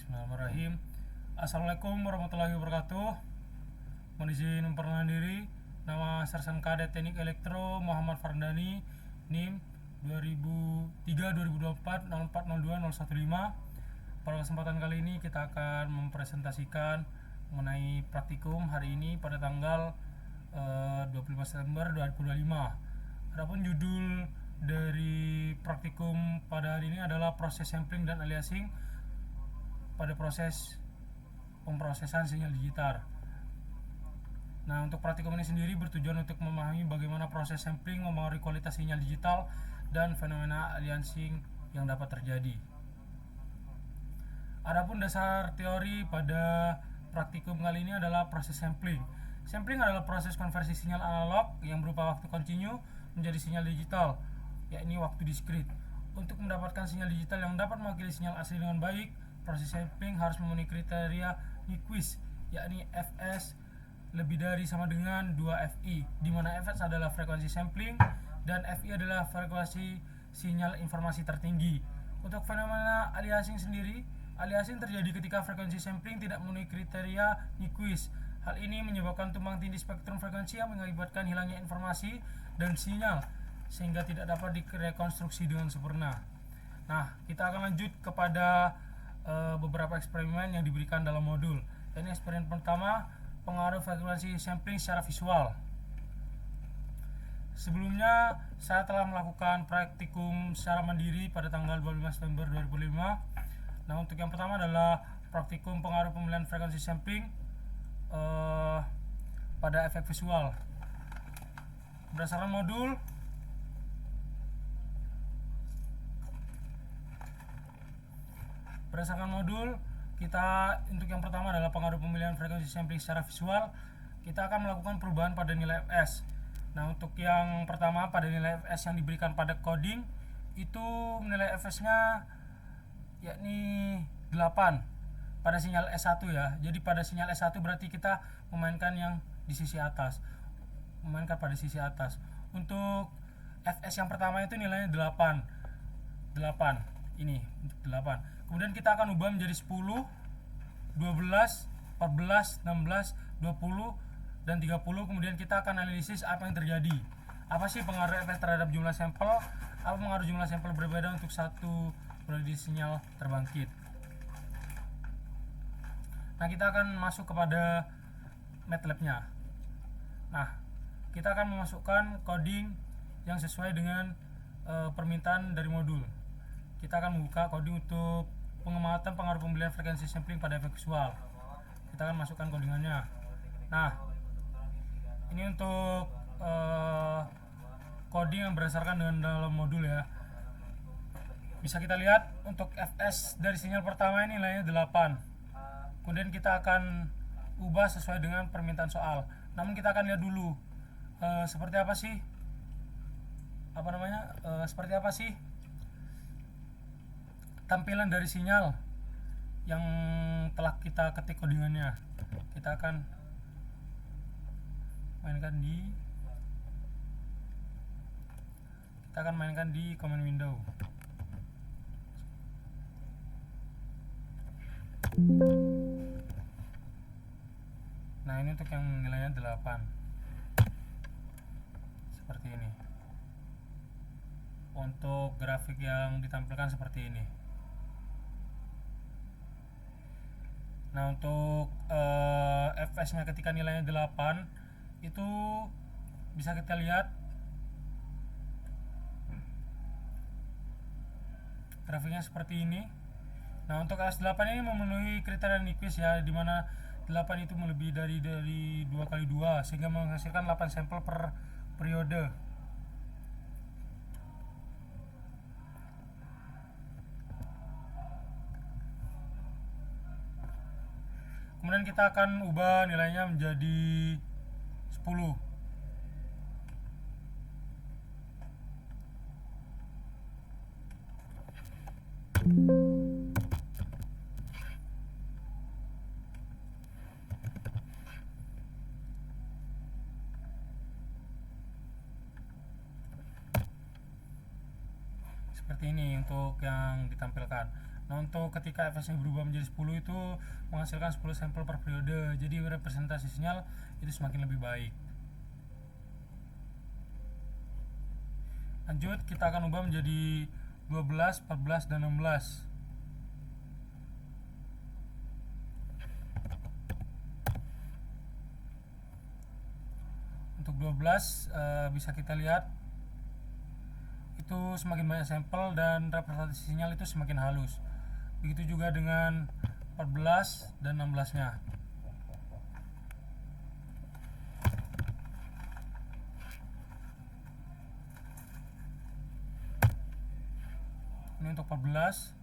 Bismillahirrahmanirrahim. Assalamualaikum warahmatullahi wabarakatuh. Mohon izin memperkenalkan diri. Nama Sersan Kadet Teknik Elektro Muhammad Fardani, NIM 2003-2024 0402015. Pada kesempatan kali ini kita akan mempresentasikan mengenai praktikum hari ini pada tanggal 25 September 2025. Adapun judul dari praktikum pada hari ini adalah proses sampling dan aliasing pada proses pemrosesan sinyal digital. Nah, untuk praktikum ini sendiri bertujuan untuk memahami bagaimana proses sampling mempengaruhi kualitas sinyal digital dan fenomena aliasing yang dapat terjadi. Adapun dasar teori pada praktikum kali ini adalah proses sampling. Sampling adalah proses konversi sinyal analog yang berupa waktu kontinu menjadi sinyal digital, yakni waktu diskrit. Untuk mendapatkan sinyal digital yang dapat mewakili sinyal asli dengan baik, proses sampling harus memenuhi kriteria Nyquist, yakni Fs lebih dari sama dengan 2Fi, di mana Fs adalah frekuensi sampling dan Fi adalah frekuensi sinyal informasi tertinggi. Untuk fenomena aliasing sendiri, aliasing terjadi ketika frekuensi sampling tidak memenuhi kriteria Nyquist. Hal ini menyebabkan tumpang tindih spektrum frekuensi yang mengakibatkan hilangnya informasi dan sinyal sehingga tidak dapat direkonstruksi dengan sempurna. Nah, kita akan lanjut kepada beberapa eksperimen yang diberikan dalam modul. Ini eksperimen pertama, pengaruh frekuensi sampling secara visual. Sebelumnya saya telah melakukan praktikum secara mandiri pada tanggal 25 September 2005. Nah, untuk yang pertama adalah praktikum pengaruh pemilihan frekuensi sampling pada efek visual. Berdasarkan modul kita, untuk yang pertama adalah pengaruh pemilihan frekuensi sampling secara visual, kita akan melakukan perubahan pada nilai Fs. Nah, untuk yang pertama pada nilai Fs yang diberikan pada coding itu nilai Fs-nya yakni 8 pada sinyal S1 ya. Jadi pada sinyal S1 berarti kita memainkan yang di sisi atas. Untuk Fs yang pertama itu nilainya 8. Ini untuk 8. Kemudian kita akan ubah menjadi 10, 12, 14, 16, 20 dan 30. Kemudian kita akan analisis apa yang terjadi. Apa sih pengaruh Fs terhadap jumlah sampel? Apa pengaruh jumlah sampel berbeda untuk satu periode sinyal terbangkit? Nah, kita akan masuk kepada MATLAB-nya. Nah, kita akan memasukkan coding yang sesuai dengan permintaan dari modul. Kita akan membuka coding untuk pengamatan pengaruh pemilihan frekuensi sampling pada efek visual. Kita akan masukkan codingannya. Nah, ini untuk coding yang berdasarkan dengan dalam modul ya. Bisa kita lihat untuk Fs dari sinyal pertama ini nilainya 8. Kemudian kita akan ubah sesuai dengan permintaan soal. Namun kita akan lihat dulu seperti apa sih tampilan dari sinyal yang telah kita ketik codingannya. Kita akan mainkan di command window. Nah, ini untuk yang nilainya 8 seperti ini. Untuk grafik yang ditampilkan seperti ini. Nah, untuk Fs nya ketika nilainya 8 itu bisa kita lihat grafiknya seperti ini. Nah, untuk S8 ini memenuhi kriteria Nyquist ya, dimana 8 itu melebihi dari 2 kali 2 sehingga menghasilkan 8 sampel per periode. Kemudian kita akan ubah nilainya menjadi 10. Seperti ini untuk yang ditampilkan. Nah, untuk ketika fs-nya berubah menjadi 10 itu menghasilkan 10 sampel per periode, jadi representasi sinyal itu semakin lebih baik. Lanjut, kita akan ubah menjadi 12, 14, dan 16. Untuk 12 bisa kita lihat itu semakin banyak sampel dan representasi sinyal itu semakin halus. Begitu juga dengan 14 dan 16-nya. Ini untuk 14.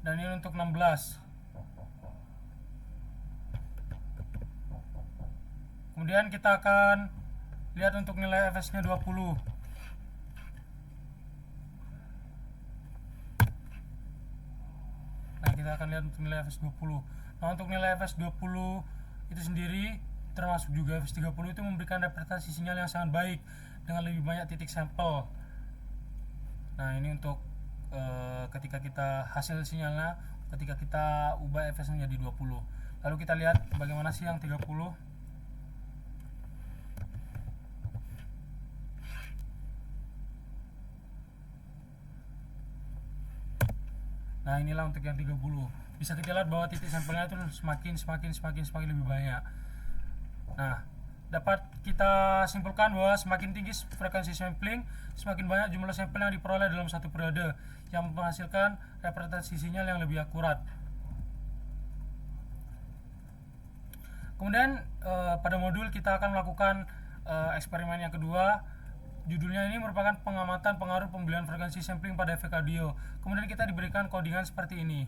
Dan ini untuk 16. Kemudian kita akan lihat untuk nilai fs-nya 20. Nah, kita akan lihat untuk nilai fs 20. Nah, untuk nilai fs 20 itu sendiri termasuk juga fs 30 itu memberikan representasi sinyal yang sangat baik dengan lebih banyak titik sampel. Nah, ini untuk ketika kita hasil sinyalnya ketika kita ubah fs menjadi 20. Lalu kita lihat bagaimana sih yang 30. Nah, inilah untuk yang 30. Bisa kita lihat bahwa titik sampelnya itu semakin lebih banyak. Nah, dapat kita simpulkan bahwa semakin tinggi frekuensi sampling, semakin banyak jumlah sampel yang diperoleh dalam satu periode, yang menghasilkan representasi sinyal yang lebih akurat. Kemudian pada modul kita akan melakukan eksperimen yang kedua. Judulnya ini merupakan pengamatan pengaruh pembelian frekuensi sampling pada efek audio. Kemudian kita diberikan codingan seperti ini.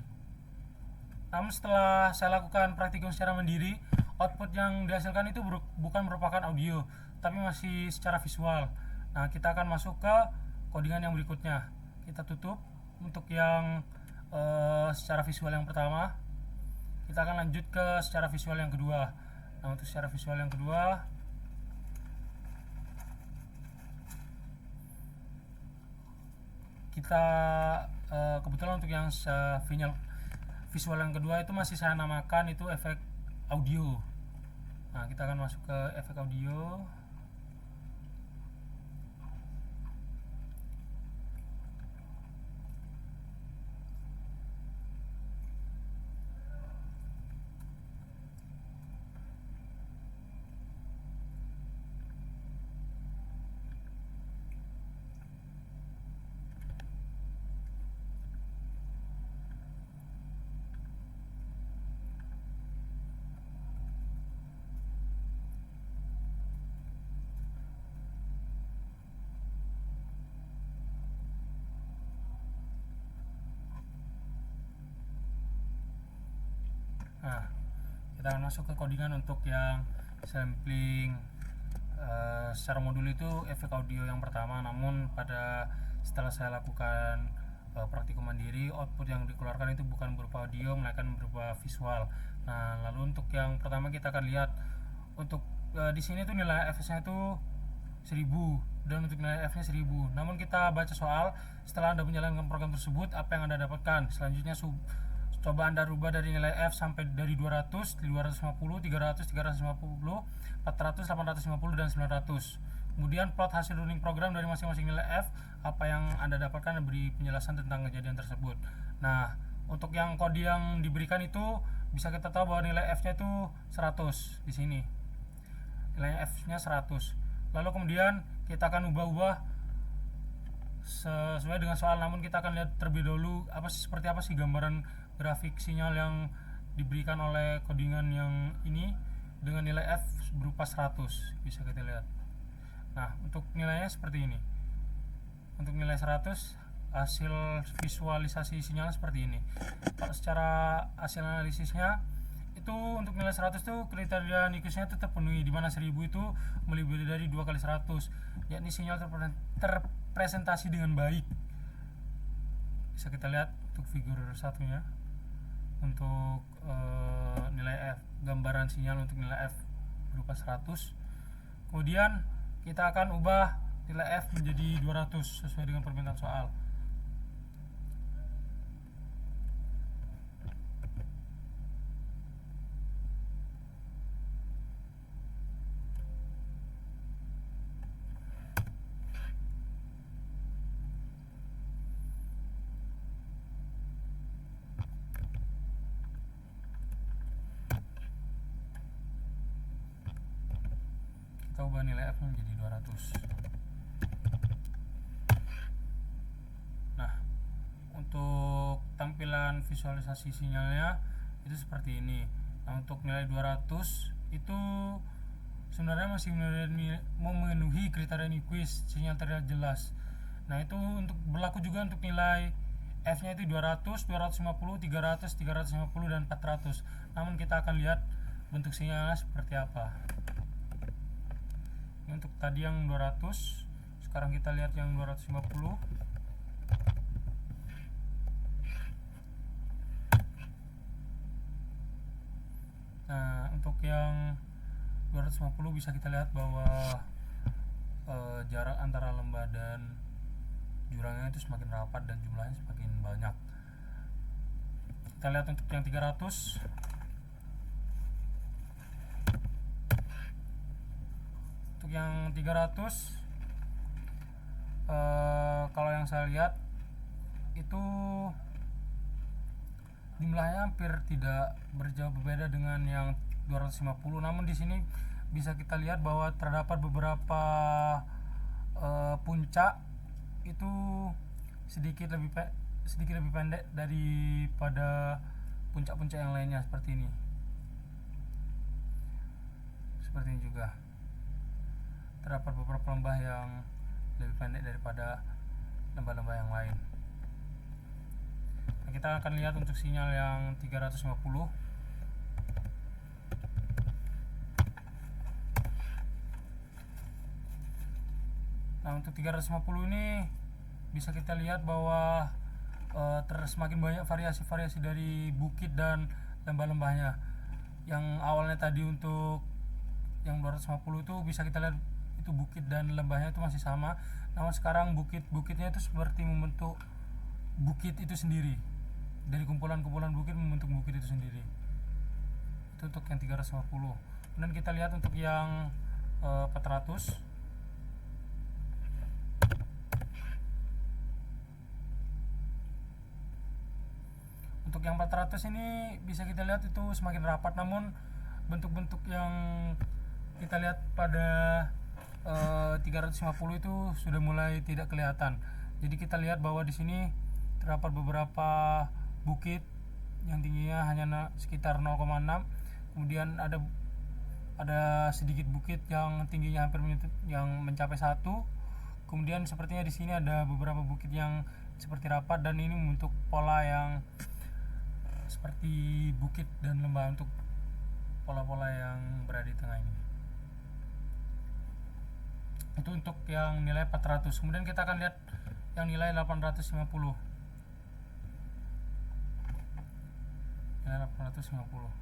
Namun setelah saya lakukan praktikum secara mandiri, output yang dihasilkan itu bukan merupakan audio, tapi masih secara visual. Nah, kita akan masuk ke codingan yang berikutnya. Kita tutup untuk yang secara visual yang pertama. Kita akan lanjut ke secara visual yang kedua. Nah, untuk secara visual yang kedua, kita kebetulan untuk yang visual yang kedua itu masih saya namakan itu efek audio. Nah, kita akan masuk ke efek audio. Nah, kita akan masuk ke codingan untuk yang sampling secara modul itu efek audio yang pertama. Namun setelah saya lakukan praktikum mandiri, output yang dikeluarkan itu bukan berupa audio melainkan berupa visual. Nah, lalu untuk yang pertama kita akan lihat untuk di sini tuh nilai fs-nya itu 1000 dan untuk nilai f-nya 1000. Namun kita baca soal, setelah Anda menjalankan program tersebut, apa yang Anda dapatkan? Selanjutnya coba Anda rubah dari nilai f sampai dari 200, 250, 300, 350, 400, 850, dan 900. Kemudian plot hasil running program dari masing-masing nilai f, apa yang Anda dapatkan, dan beri penjelasan tentang kejadian tersebut. Nah, untuk yang kode yang diberikan itu bisa kita tahu bahwa nilai f-nya itu 100 di sini. Nilai f-nya 100. Lalu kemudian kita akan ubah-ubah sesuai dengan soal, namun kita akan lihat terlebih dahulu seperti apa sih gambaran grafik sinyal yang diberikan oleh codingan yang ini dengan nilai f berupa 100. Bisa kita lihat. Nah, untuk nilainya seperti ini. Untuk nilai 100 hasil visualisasi sinyal seperti ini. Kalau secara hasil analisisnya itu untuk nilai 100 itu kriteria Nyquistnya itu terpenuhi, di mana 1000 itu melebihi dari 2 kali 100, yakni sinyal terpresentasi dengan baik. Bisa kita lihat untuk figur satunya untuk nilai f, gambaran sinyal untuk nilai f berupa 100. Kemudian kita akan ubah nilai F menjadi 200 sesuai dengan permintaan soal. Kita ubah nilai F menjadi 200. Nah, untuk tampilan visualisasi sinyalnya itu seperti ini. Nah, untuk nilai 200 itu sebenarnya masih memenuhi kriteria Nyquist, sinyal terlihat jelas. Nah, itu untuk berlaku juga untuk nilai F-nya itu 200, 250, 300, 350 dan 400. Namun kita akan lihat bentuk sinyalnya seperti apa. Ini untuk tadi yang 200, sekarang kita lihat yang 250. Nah, untuk yang 250 bisa kita lihat bahwa jarak antara lembah dan jurangnya itu semakin rapat dan jumlahnya semakin banyak. Kita lihat untuk yang 300. Untuk yang 300 kalau yang saya lihat itu jumlahnya hampir tidak berjauh berbeda dengan yang 250. Namun di sini bisa kita lihat bahwa terdapat beberapa puncak itu sedikit lebih pendek daripada puncak-puncak yang lainnya seperti ini. Seperti ini juga. Terdapat beberapa lembah yang lebih pendek daripada lembah-lembah yang lain. Nah, kita akan lihat untuk sinyal yang 350. Nah, untuk 350 ini bisa kita lihat bahwa semakin banyak variasi-variasi dari bukit dan lembah-lembahnya. Yang awalnya tadi untuk yang 250 itu bisa kita lihat itu bukit dan lembahnya itu masih sama, namun sekarang bukitnya itu seperti membentuk bukit itu sendiri, dari kumpulan-kumpulan bukit membentuk bukit itu sendiri. Itu untuk yang 350. Kemudian kita lihat untuk yang 400. Untuk yang 400 ini bisa kita lihat itu semakin rapat, namun bentuk-bentuk yang kita lihat pada 350 itu sudah mulai tidak kelihatan. Jadi kita lihat bahwa di sini terdapat beberapa bukit yang tingginya hanya sekitar 0,6. Kemudian ada sedikit bukit yang tingginya hampir yang mencapai 1. Kemudian sepertinya di sini ada beberapa bukit yang seperti rapat, dan ini membentuk pola yang seperti bukit dan lembah untuk pola-pola yang berada di tengah ini. Itu untuk yang nilai 400. Kemudian kita akan lihat yang nilai 850. Nilai 850.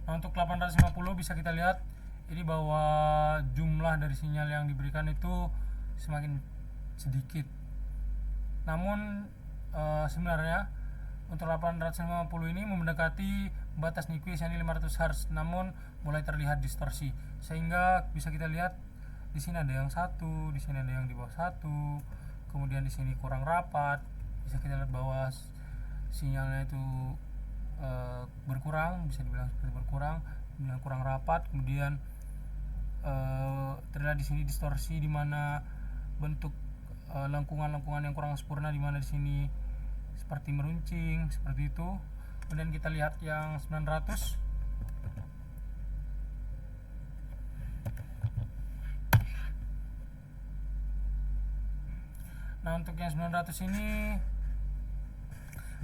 Nah, untuk 850 bisa kita lihat ini bahwa jumlah dari sinyal yang diberikan itu semakin sedikit. Namun sebenarnya untuk 850 ini mendekati batas Nyquist yang 500 Hz, namun mulai terlihat distorsi, sehingga bisa kita lihat di sini ada yang satu, di sini ada yang di bawah satu, kemudian di sini kurang rapat. Bisa kita lihat bahwa sinyalnya itu berkurang, bisa dibilang seperti berkurang, kemudian kurang rapat, kemudian terlihat di sini distorsi, di mana bentuk lengkungan-lengkungan yang kurang sempurna, di mana di sini seperti meruncing seperti itu. Kemudian kita lihat yang 900. Nah, untuk yang 900 ini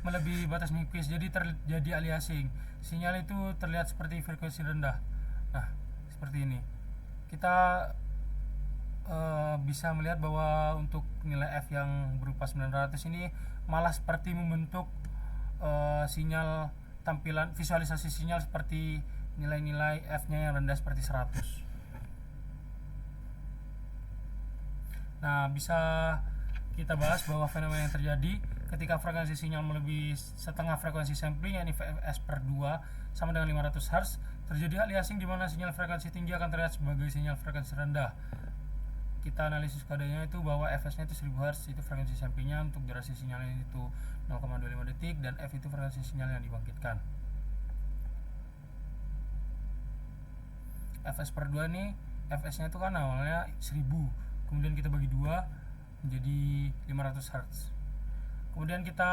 melebihi batas Nyquist, jadi terjadi aliasing. Sinyal itu terlihat seperti frekuensi rendah. Nah, seperti ini. Kita bisa melihat bahwa untuk nilai F yang berupa 900 ini malah seperti membentuk sinyal tampilan visualisasi sinyal seperti nilai-nilai F-nya yang rendah seperti 100. Nah, bisa kita bahas bahwa fenomena yang terjadi ketika frekuensi sinyal melebihi setengah frekuensi sampling, yakni Fs/2 sama dengan 500 Hz, terjadi aliasing di mana sinyal frekuensi tinggi akan terlihat sebagai sinyal frekuensi rendah. Kita analisis kodenya itu bahwa Fs-nya itu 1000 Hz, itu frekuensi samplingnya, untuk durasi sinyalnya itu 0,25 detik, dan F itu frekuensi sinyal yang dibangkitkan. Fs/2 ini Fs-nya itu kan awalnya 1000, kemudian kita bagi 2 menjadi 500 Hz. Kemudian kita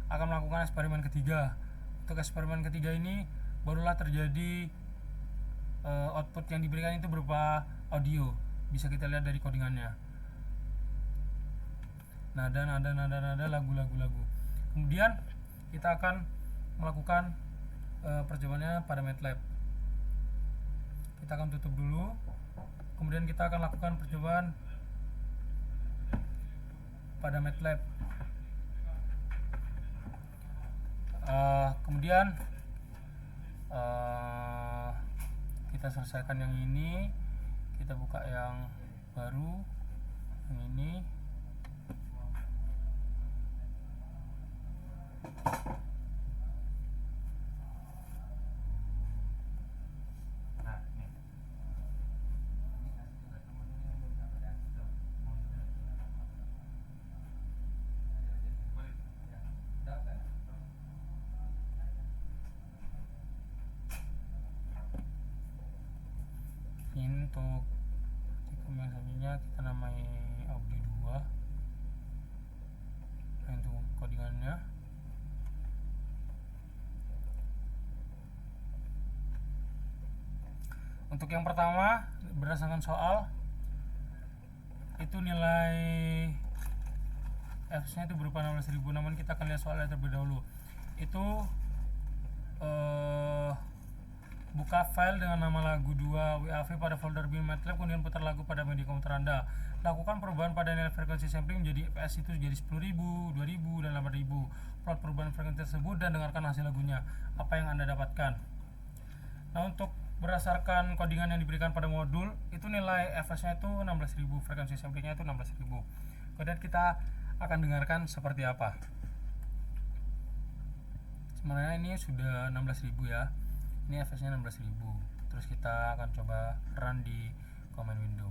akan melakukan eksperimen ketiga. Untuk eksperimen ketiga ini barulah terjadi output yang diberikan itu berupa audio. Bisa kita lihat dari codingannya. Nada, lagu. Kemudian kita akan melakukan percobaannya pada MATLAB. Kita akan tutup dulu. Kemudian kita akan lakukan percobaan pada MATLAB. Kemudian kita selesaikan yang ini, kita buka yang baru, yang ini. Ini untuk tikum yang selanjutnya kita namai audio 2. Nah, untuk codingannya untuk yang pertama berdasarkan soal itu nilai F-nya itu berupa 16.000, namun kita akan lihat soalnya terlebih dahulu. Itu buka file dengan nama lagu 2 WAV pada folder bin MATLAB, kemudian putar lagu pada media komputer Anda. Lakukan perubahan pada nilai frekuensi sampling menjadi Fs itu jadi 10.000, 2.000, dan 8.000. Plot perubahan frekuensi tersebut dan dengarkan hasil lagunya. Apa yang Anda dapatkan? Nah, untuk berdasarkan codingan yang diberikan pada modul, itu nilai Fs-nya itu 16.000, frekuensi samplingnya itu 16.000. Kemudian kita akan dengarkan seperti apa. Sebenarnya ini sudah 16.000 ya. Ini Fs-nya 16.000. Terus kita akan coba run di command window.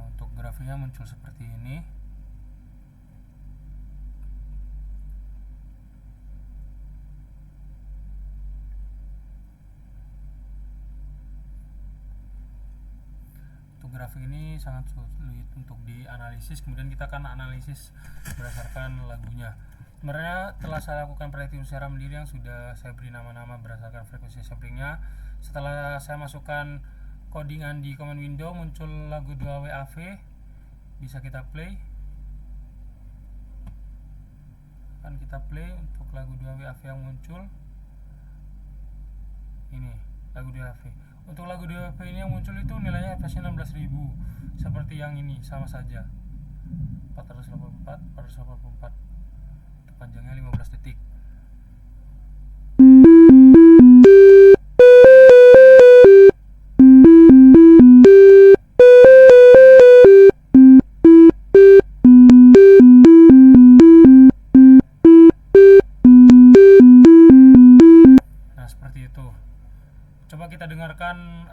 Untuk grafiknya muncul seperti ini. Grafik ini sangat sulit untuk dianalisis, kemudian kita akan analisis berdasarkan lagunya. Sebenarnya telah saya lakukan prediksi secara mandiri yang sudah saya beri nama-nama berdasarkan frekuensi samplingnya. Setelah saya masukkan codingan di command window, muncul lagu 2 WAV, bisa kita play. Akan kita play untuk lagu 2 WAV yang muncul. Ini lagu 2 WAV. Untuk lagu DWP ini yang muncul itu nilainya Fs-nya 16.000, seperti yang ini, sama saja 484. Itu panjangnya 15 detik. Nah, seperti itu. Coba kita dengarkan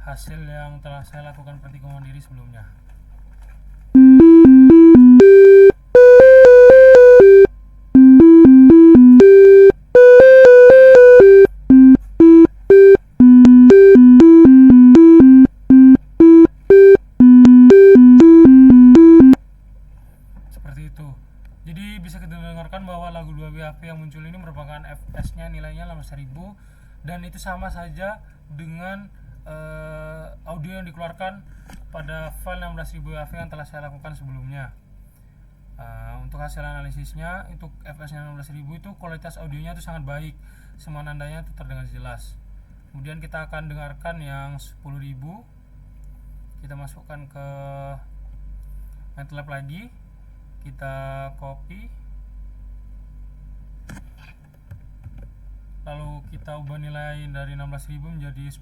hasil yang telah saya lakukan perhitungan mandiri sebelumnya. Seperti itu. Jadi bisa kita dengarkan bahwa lagu 2 WAV yang muncul ini merupakan Fs-nya nilainya 16.000, dan itu sama saja dengan audio yang dikeluarkan pada file 16.000 WAV yang telah saya lakukan sebelumnya. Untuk hasil analisisnya, untuk fps-nya 16.000 itu kualitas audionya itu sangat baik, semua nandanya itu terdengar jelas. Kemudian kita akan dengarkan yang 10.000. Kita masukkan ke MATLAB lagi, kita copy, lalu kita ubah nilai dari 16.000 menjadi 10.000.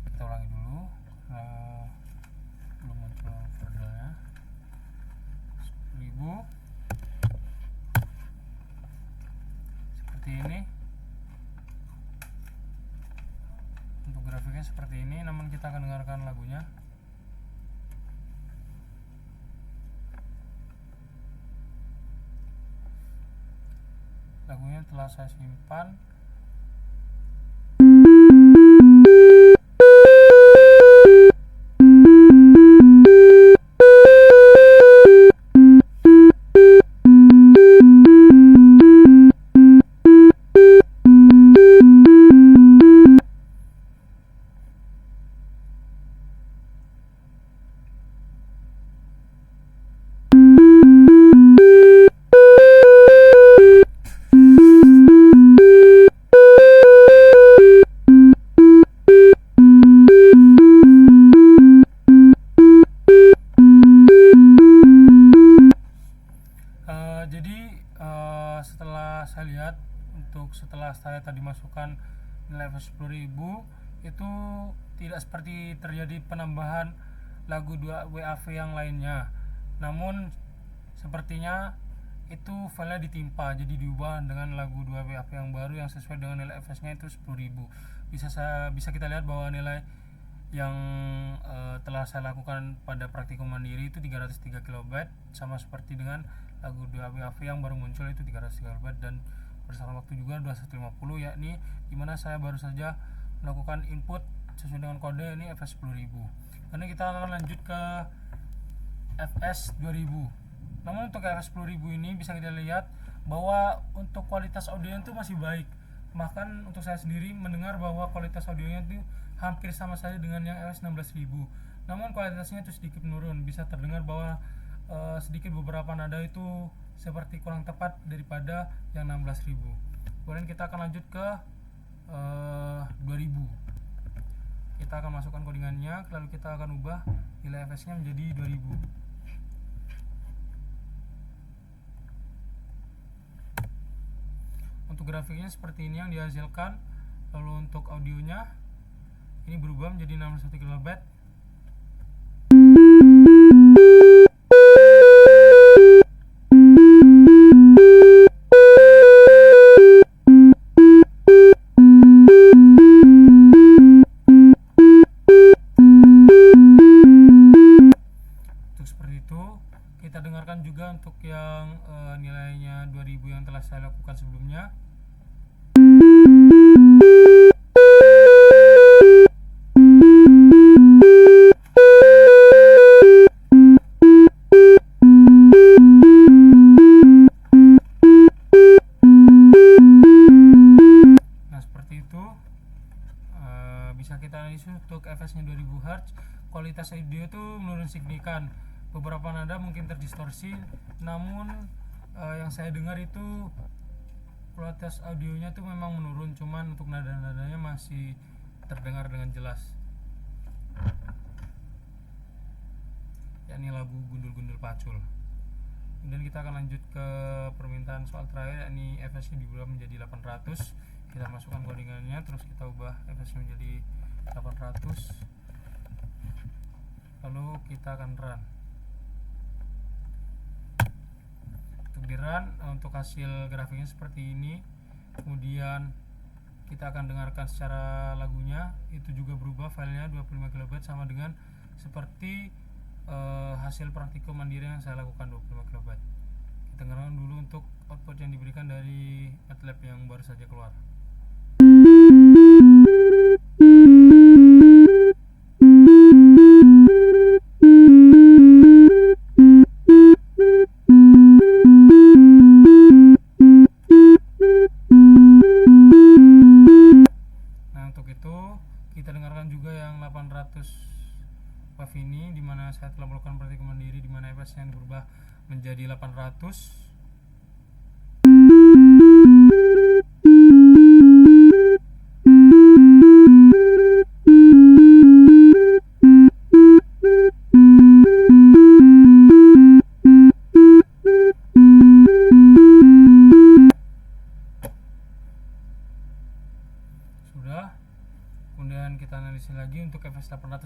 Kita ulangi dulu karena belum muncul foldernya. 10.000 seperti ini. Untuk grafiknya seperti ini, namun kita akan dengarkan lagunya. Lagunya telah saya simpan. Setelah saya tadi masukkan nilai 10.000, itu tidak seperti terjadi penambahan lagu 2 WAV yang lainnya, namun sepertinya itu filenya ditimpa, jadi diubah dengan lagu 2 WAV yang baru yang sesuai dengan nilai fps nya itu 10.000. Bisa kita lihat bahwa nilai yang telah saya lakukan pada praktikum mandiri itu 303 KB, sama seperti dengan lagu 2 WAV yang baru muncul itu 303 KB, dan bersama waktu juga 2150, yakni dimana saya baru saja melakukan input sesuai dengan kode ini fps 10.000. Karena kita akan lanjut ke fps 2000. Namun untuk fps 10.000 ini bisa kita lihat bahwa untuk kualitas audionya itu masih baik. Bahkan untuk saya sendiri mendengar bahwa kualitas audionya itu hampir sama saja dengan yang fps 16.000. Namun kualitasnya itu sedikit menurun, bisa terdengar bahwa sedikit beberapa nada itu seperti kurang tepat daripada yang 16.000. Kemudian kita akan lanjut ke 2000. Kita akan masukkan codingannya, lalu kita akan ubah nilai fps nya menjadi 2000. Untuk grafiknya seperti ini yang dihasilkan. Lalu untuk audionya ini berubah menjadi 61 KB. Kita dengarkan juga untuk yang nilainya 2000 yang telah saya lakukan sebelumnya. Nah seperti itu. Bisa kita analisis untuk fps nya 2000 Hz, kualitas audio itu menurun signifikan. Beberapa nada mungkin terdistorsi, namun yang saya dengar itu kualitas audionya tuh memang menurun, cuman untuk nada-nadanya masih terdengar dengan jelas. Yakni lagu Gundul-Gundul Pacul. Kemudian kita akan lanjut ke permintaan soal terakhir, yakni fps nya diubah menjadi 800. Kita masukkan codingannya, terus kita ubah fps nya menjadi 800. Lalu kita akan run. Untuk di run, untuk hasil grafiknya seperti ini. Kemudian kita akan dengarkan secara lagunya, itu juga berubah, filenya 25 KB, sama dengan seperti hasil praktikum mandiri yang saya lakukan 25 KB. Kita dengarkan dulu untuk output yang diberikan dari MATLAB yang baru saja keluar.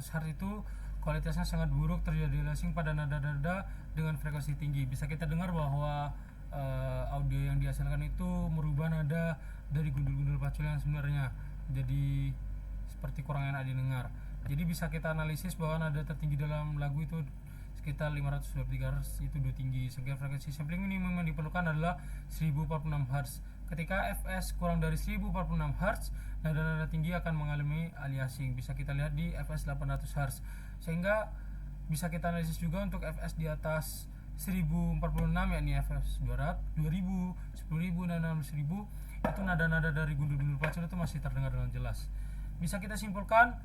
Hz itu kualitasnya sangat buruk, terjadi aliasing pada nada-nada dengan frekuensi tinggi. Bisa kita dengar bahwa audio yang dihasilkan itu merubah nada dari gundul-gundul pacul yang sebenarnya, jadi seperti kurang enak didengar. Jadi bisa kita analisis bahwa nada tertinggi dalam lagu itu sekitar 523 Hz, itu udah tinggi. Sehingga frekuensi sampling minimum yang diperlukan adalah 1046 Hz. Ketika Fs kurang dari 1046 Hz, nada-nada tinggi akan mengalami aliasing. Bisa kita lihat di Fs 800 Hz. Sehingga bisa kita analisis juga untuk Fs di atas 1046, yakni Fs 200, 2000, 10.000 dan 16.000, itu nada-nada dari gundul-gundul pacul itu masih terdengar dengan jelas. Bisa kita simpulkan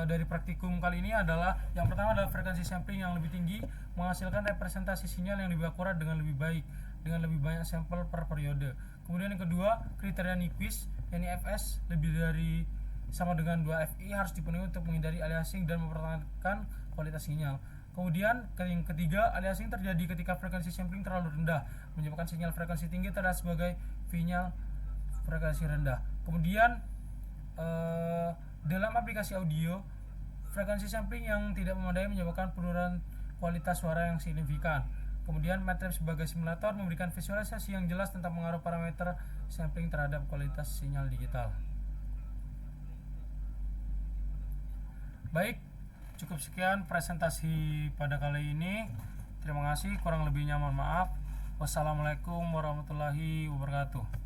dari praktikum kali ini adalah, yang pertama adalah frekuensi sampling yang lebih tinggi menghasilkan representasi sinyal yang lebih akurat dengan lebih baik, dengan lebih banyak sampel per periode. Kemudian yang kedua, kriteria Nyquist, yakni Fs lebih dari sama dengan 2 Fi harus dipenuhi untuk menghindari aliasing dan mempertahankan kualitas sinyal. Kemudian yang ketiga, aliasing terjadi ketika frekuensi sampling terlalu rendah, menyebabkan sinyal frekuensi tinggi terlihat sebagai sinyal frekuensi rendah. Kemudian dalam aplikasi audio, frekuensi sampling yang tidak memadai menyebabkan penurunan kualitas suara yang signifikan. Kemudian MATLAB sebagai simulator memberikan visualisasi yang jelas tentang pengaruh parameter sampling terhadap kualitas sinyal digital. Baik, cukup sekian presentasi pada kali ini. Terima kasih, kurang lebihnya mohon maaf. Wassalamualaikum warahmatullahi wabarakatuh.